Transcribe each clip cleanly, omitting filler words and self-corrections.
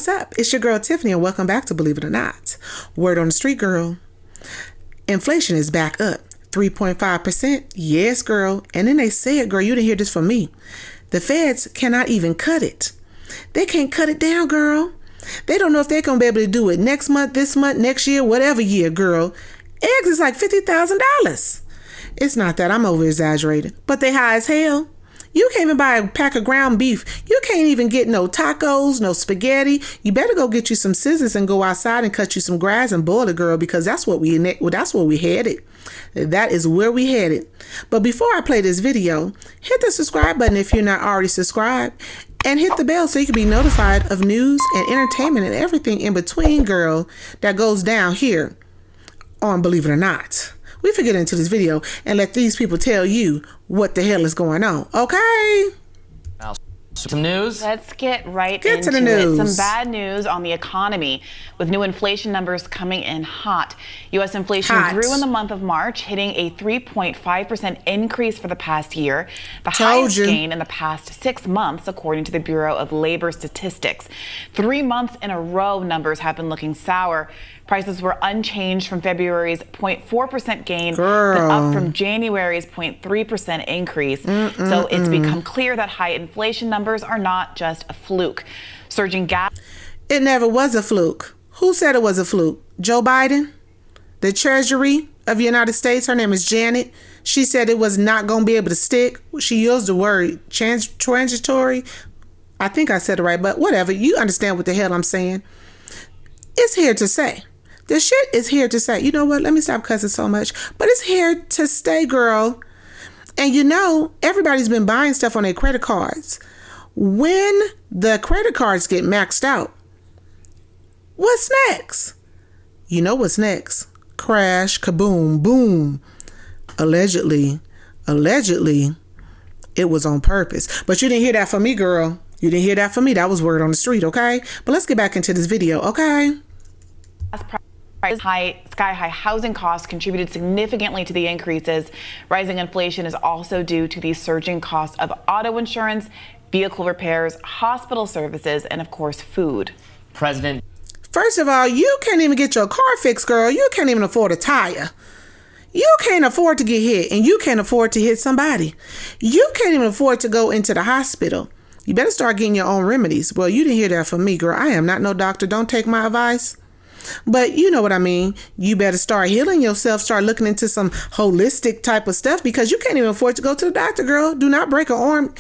What's up? It's your girl Tiffany and welcome back to Believe It or Not. Word on the street, girl. Inflation is back up 3.5%. Yes, girl. And then they say it, girl. You didn't hear this from me. The feds cannot even cut it. They can't cut it down, girl. They don't know if they're going to be able to do it next month, this month, next year, whatever year, girl. Eggs is like $50,000. It's not that. I'm over exaggerating. But they high as hell. You can't even buy a pack of ground beef. You can't even get no tacos, no spaghetti. You better go get you some scissors and go outside and cut you some grass and boil it, girl, because that's where we headed. That is where we headed. But before I play this video, hit the subscribe button if you're not already subscribed. And hit the bell so you can be notified of news and entertainment and everything in between, girl, that goes down here on Believe It or Not. We forget into this video and let these people tell you what the hell is going on, okay? Some news. Let's get into the news. Some bad news on the economy with new inflation numbers coming in hot. U.S. inflation grew in the month of March, hitting a 3.5% increase for the past year, the highest gain in the past 6 months, according to the Bureau of Labor Statistics. 3 months in a row, numbers have been looking sour. Prices were unchanged from February's 0.4% gain, but up from January's 0.3% increase. So it's become clear that high inflation numbers are not just a fluke. Surging gas. It never was a fluke. Who said it was a fluke? Joe Biden? The Treasury of the United States? Her name is Janet. She said it was not going to be able to stick. She used the word transitory. I think I said it right, but whatever. You understand what the hell I'm saying. It's here to stay. The shit is here to stay. You know what? Let me stop cussing so much. But it's here to stay, girl. And you know, everybody's been buying stuff on their credit cards. When the credit cards get maxed out, what's next? You know what's next? Crash, kaboom, boom. Allegedly, it was on purpose. But you didn't hear that from me, girl. You didn't hear that from me. That was word on the street, okay? But let's get back into this video, okay? Sky-high housing costs contributed significantly to the increases. Rising inflation is also due to the surging cost of auto insurance, vehicle repairs, hospital services, and of course, food. First of all, you can't even get your car fixed, girl. You can't even afford a tire. You can't afford to get hit, and you can't afford to hit somebody. You can't even afford to go into the hospital. You better start getting your own remedies. Well, you didn't hear that from me, girl. I am not no doctor. Don't take my advice. But you know what I mean. You better start healing yourself. Start looking into some holistic type of stuff because you can't even afford to go to the doctor, girl. Do not break an arm,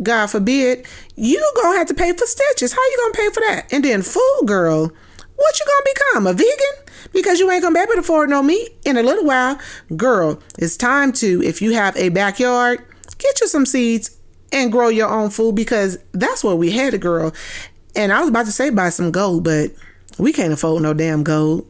God forbid. You gonna have to pay for stitches. How you gonna pay for that? And then food, girl. What you gonna become? A vegan? Because you ain't gonna be able to afford no meat in a little while. Girl, it's time to, if you have a backyard, get you some seeds and grow your own food because that's where we headed, girl. And I was about to say buy some gold, but we can't afford no damn gold.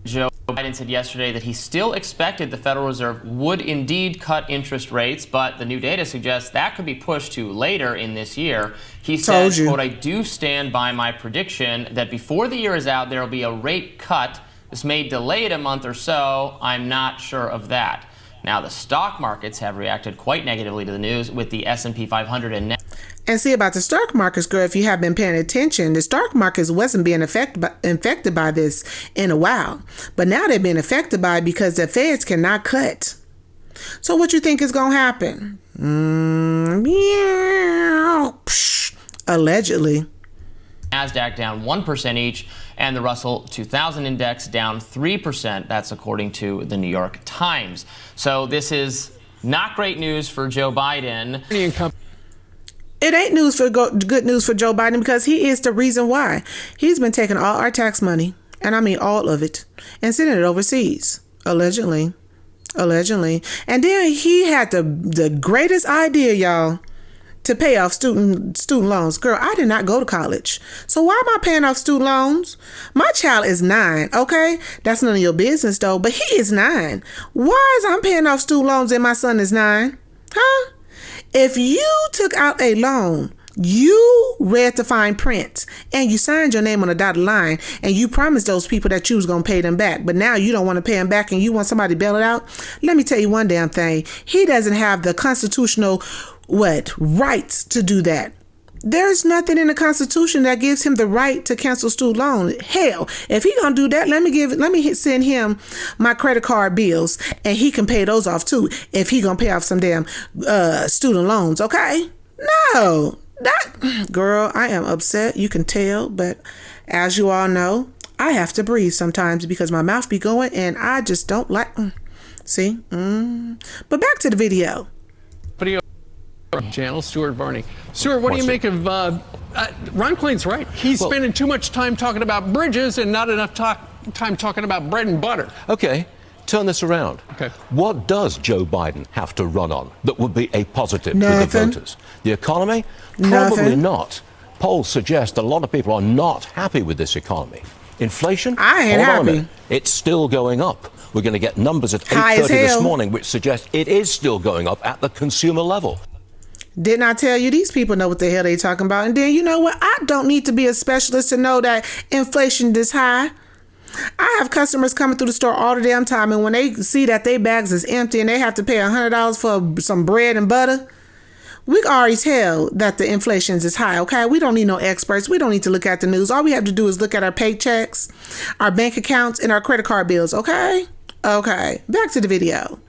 Joe Biden said yesterday that he still expected the Federal Reserve would indeed cut interest rates, but the new data suggests that could be pushed to later in this year. He said, quote, I do stand by my prediction that before the year is out, there will be a rate cut. This may delay it a month or so. I'm not sure of that. Now, the stock markets have reacted quite negatively to the news with the S&P 500 and see about the stock markets, girl, if you have been paying attention, the stock markets wasn't being infected by this in a while. But now they're being affected by it because the feds cannot cut. So what you think is going to happen? Allegedly. NASDAQ down 1% each, and the Russell 2000 index down 3%. That's according to the New York Times. So this is not great news for Joe Biden. It ain't good news for Joe Biden because he is the reason why. He's been taking all our tax money, and I mean all of it, and sending it overseas, allegedly. And then he had the greatest idea, y'all, to pay off student loans. Girl, I did not go to college. So why am I paying off student loans? My child is 9, okay? That's none of your business, though, but he is 9. Why is I'm paying off student loans and my son is 9? Huh? If you took out a loan, you read the fine print and you signed your name on a dotted line and you promised those people that you was going to pay them back. But now you don't want to pay them back and you want somebody to bail it out. Let me tell you one damn thing. He doesn't have the constitutional rights to do that. There's nothing in the Constitution that gives him the right to cancel student loan. Hell, if he gonna do that, let me send him my credit card bills, and he can pay those off too. If he gonna pay off some damn student loans, okay? No, that girl, I am upset. You can tell, but as you all know, I have to breathe sometimes because my mouth be going, and I just don't like. See, but back to the video. Channel, Stuart Varney. Stuart, what do you make of Ron Klain's right? He's spending too much time talking about bridges and not enough time talking about bread and butter. Okay, turn this around. Okay. What does Joe Biden have to run on that would be a positive Nothing. to the voters? The economy? Probably Nothing. not. Polls suggest that a lot of people are not happy with this economy. Inflation? I ain't Hold on a happy. minute. It's still going up. We're going to get numbers at High as 8:30 this hell. morning, which suggest it is still going up at the consumer level. Didn't I tell you these people know what the hell they talking about? And then you know what? I don't need to be a specialist to know that inflation this high. I have customers coming through the store all the damn time, and when they see that their bags is empty and they have to pay $100 for some bread and butter, we can already tell that the inflation is high, okay? We don't need no experts. We don't need to look at the news. All we have to do is look at our paychecks, our bank accounts, and our credit card bills, okay? Okay, back to the video.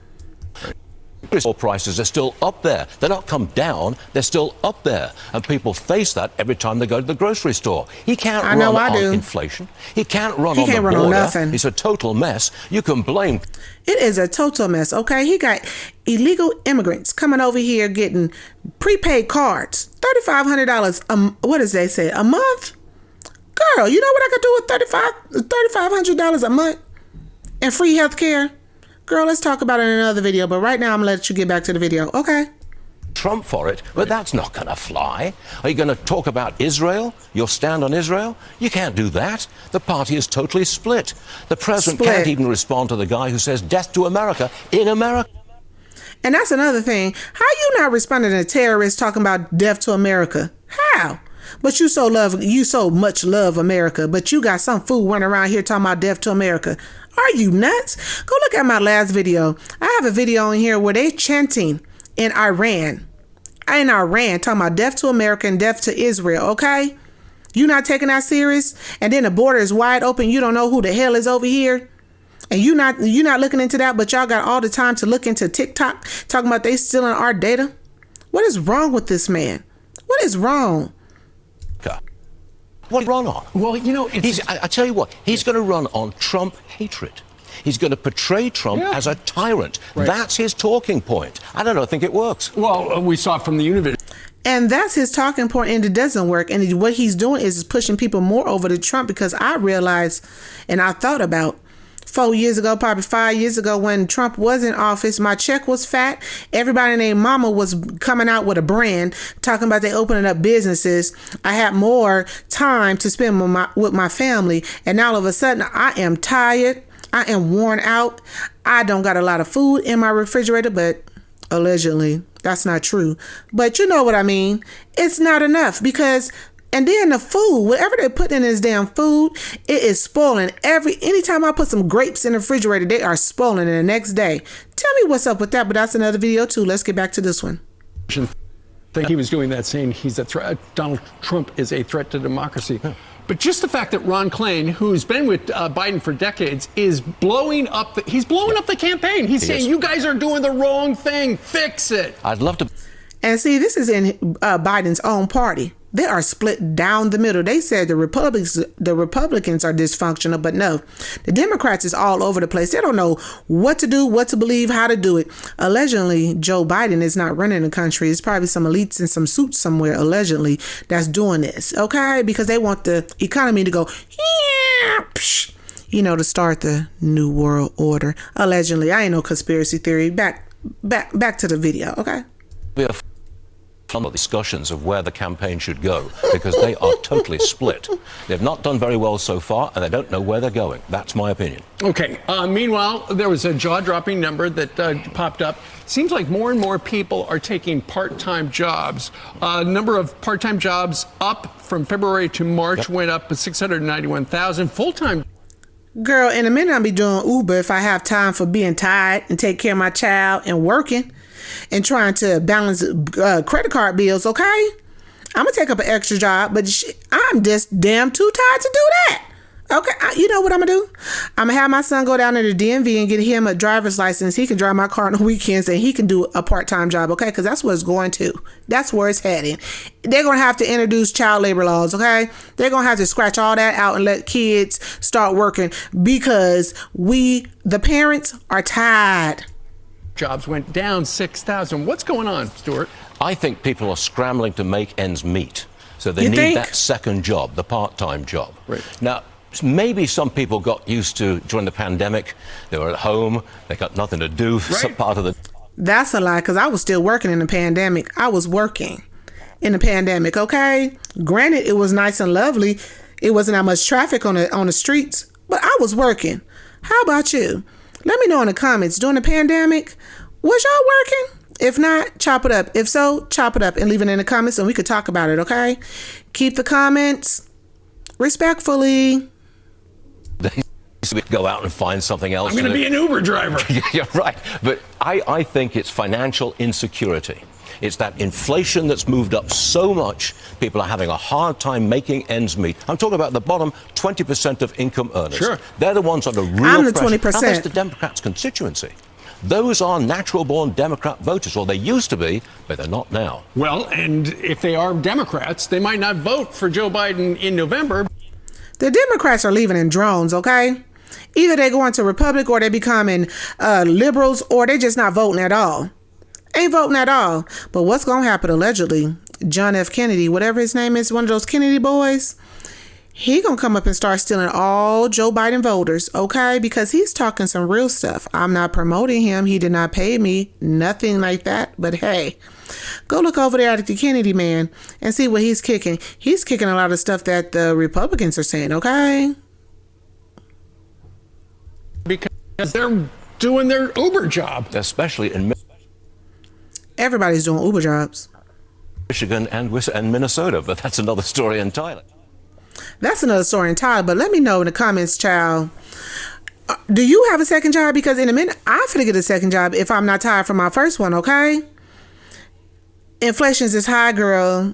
Oil prices are still up there. They're not come down, they're still up there. And people face that every time they go to the grocery store. He can't run on inflation. He can't run on the border. Nothing. It's a total mess. You can blame. It is a total mess, okay? He got illegal immigrants coming over here getting prepaid cards. $3,500, what does they say, a month? Girl, you know what I could do with $3,500 a month and free health care? Girl, let's talk about it in another video, but right now I'm going to let you get back to the video, okay? Trump for it, but that's not going to fly. Are you going to talk about Israel? Your stand on Israel? You can't do that. The party is totally split. The president can't even respond to the guy who says death to America in America. And that's another thing. How you not responding to terrorists talking about death to America? How? But you so much love America, but you got some fool running around here talking about death to America. Are you nuts? Go look at my last video. I have a video in here where they chanting in Iran, talking about death to America and death to Israel, okay? You not taking that serious? And then the border is wide open. You don't know who the hell is over here? And you not looking into that, but y'all got all the time to look into TikTok, talking about they stealing our data? What is wrong with this man? What is wrong? What run on? Well, you know, I tell you what, he's going to run on Trump hatred. He's going to portray Trump as a tyrant. Right. That's his talking point. I don't think it works. Well, we saw from the university. And that's his talking point, and it doesn't work. And what he's doing is pushing people more over to Trump, because I realized, and I thought about 4 years ago, probably 5 years ago, when Trump was in office, my check was fat. Everybody named Mama was coming out with a brand, talking about they opening up businesses. I had more time to spend with my family. And now all of a sudden, I am tired. I am worn out. I don't got a lot of food in my refrigerator, but allegedly, that's not true. But you know what I mean? It's not enough, because and then the food, whatever they put in this damn food, it is spoiling. Anytime I put some grapes in the refrigerator, they are spoiling the next day. Tell me what's up with that, but that's another video too. Let's get back to this one. I think he was doing that, saying he's a threat. Donald Trump is a threat to democracy. But just the fact that Ron Klain, who's been with Biden for decades, is blowing up the campaign. He's saying, you guys are doing the wrong thing. Fix it. I'd love to. And see, this is in Biden's own party. They are split down the middle. They said the Republicans are dysfunctional, but no, the Democrats is all over the place. They don't know what to do, what to believe, how to do it. Allegedly, Joe Biden is not running the country. It's probably some elites in some suits somewhere, allegedly, that's doing this, okay? Because they want the economy to go, to start the new world order. Allegedly, I ain't no conspiracy theory. Back to the video, okay? We have discussions of where the campaign should go, because they are totally split. They've not done very well so far, and they don't know where they're going. That's my opinion. Okay. Meanwhile, there was a jaw-dropping number that popped up. Seems like more and more people are taking part-time jobs. Number of part-time jobs up from February to March went up to 691,000. Full-time. Girl, in a minute I'll be doing Uber if I have time for being tired and take care of my child and working and trying to balance credit card bills, okay? I'm going to take up an extra job, but I'm just damn too tired to do that. Okay, you know what I'm going to do? I'm going to have my son go down to the DMV and get him a driver's license. He can drive my car on the weekends and he can do a part-time job, okay? Because that's where it's going to. That's where it's heading. They're going to have to introduce child labor laws, okay? They're going to have to scratch all that out and let kids start working because the parents, are tired. Jobs went down 6,000. What's going on, Stuart? I think people are scrambling to make ends meet. So they need that second job, the part-time job. Right. Now, maybe some people got used to, during the pandemic, they were at home, they got nothing to do for some part of the... That's a lie, because I was still working in the pandemic. I was working in the pandemic, okay? Granted, it was nice and lovely. It wasn't that much traffic on the streets, but I was working. How about you? Let me know in the comments, during the pandemic, was y'all working? If not, chop it up. If so, chop it up and leave it in the comments and we could talk about it, okay? Keep the comments respectfully. Go out and find something else. I'm going to be an Uber driver. You're right. But I think it's financial insecurity. It's that inflation that's moved up so much, people are having a hard time making ends meet. I'm talking about the bottom 20% of income earners. Sure. They're the ones under real I'm the pressure. 20%. Now, that's the Democrats' constituency. Those are natural-born Democrat voters. Well, they used to be, but they're not now. Well, and if they are Democrats, they might not vote for Joe Biden in November. The Democrats are leaving in drones, okay? Either they go into Republic or they becoming liberals or they just not voting at all. Ain't voting at all. But what's going to happen allegedly? John F. Kennedy, whatever his name is, one of those Kennedy boys, he gonna come up and start stealing all Joe Biden voters, okay? Because he's talking some real stuff. I'm not promoting him. He did not pay me. Nothing like that. But hey, go look over there at the Kennedy man and see what he's kicking. He's kicking a lot of stuff that the Republicans are saying, okay? Because they're doing their Uber job. Especially in Everybody's doing Uber jobs. Michigan and Minnesota, but that's another story entirely. That's another story entirely, but let me know in the comments, child. Do you have a second job? Because in a minute, I'm finna get a second job if I'm not tired from my first one, okay? Inflation's is high, girl.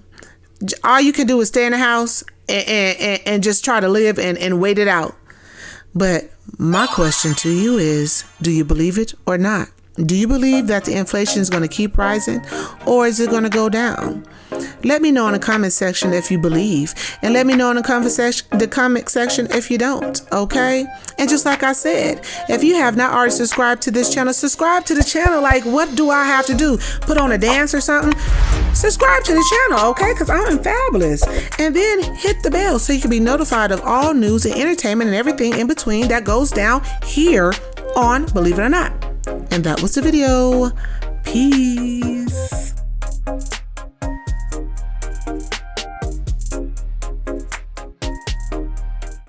All you can do is stay in the house and just try to live and wait it out. But my question to you is, do you believe it or not? Do you believe that the inflation is going to keep rising or is it going to go down? Let me know in the comment section if you believe, and let me know in the comment section if you don't, okay? And just like I said, if you have not already subscribed to this channel, subscribe to the channel. Like, what do I have to do? Put on a dance or something? Subscribe to the channel, okay? Because I'm fabulous. And then hit the bell so you can be notified of all news and entertainment and everything in between that goes down here on Believe It or Not. And that was the video. Peace.